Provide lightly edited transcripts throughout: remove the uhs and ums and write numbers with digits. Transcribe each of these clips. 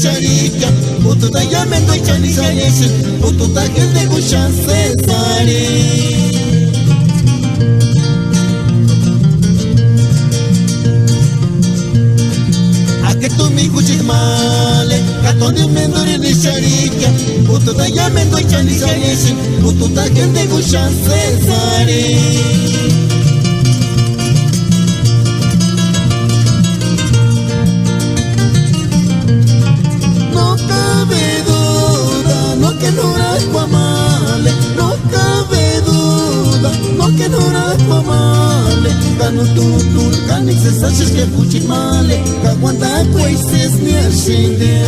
sharika ututa yamendo chani sayeshi ututa gente kushan cesare ake tu mi kuchit male katoni mendori ni sharika ututa yamendo chani sayeshi ututa gente kushan cesare que no eres guamale, no cabe duda, no que no eres guamale, gano tu turcanic se saches que puchimale, que aguanta cuises ni a shinde.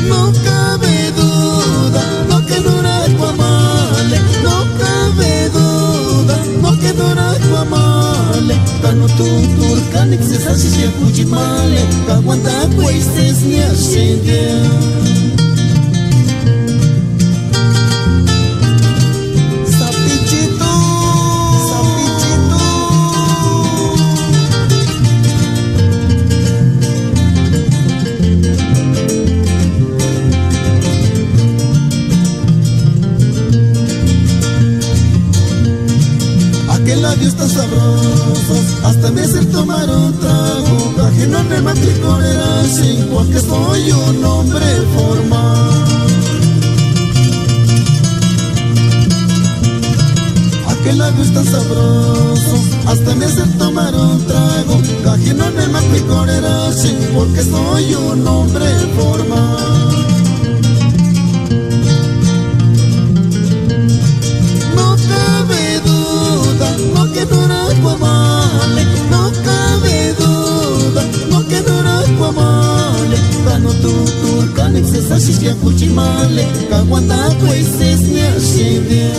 No cabe duda, no que no eres guamale, no cabe duda, no que no eres guamale, gano tu turcanic se saches que puchimale, que aguanta cuises ni a shinde. Aquel labios tan sabrosos, hasta me hacer tomar un trago, ajeno en el matricorera, sin porque soy un hombre formal. Aquel labios tan sabrosos, hasta me hacer tomar un trago, ajeno en el matricorera, sin porque soy un hombre formal. No que no eres guamale, no cabe duda, no que no eres guamale, gano tu turcanic se saches que puchimale, que aguanta cuises ni a shinde.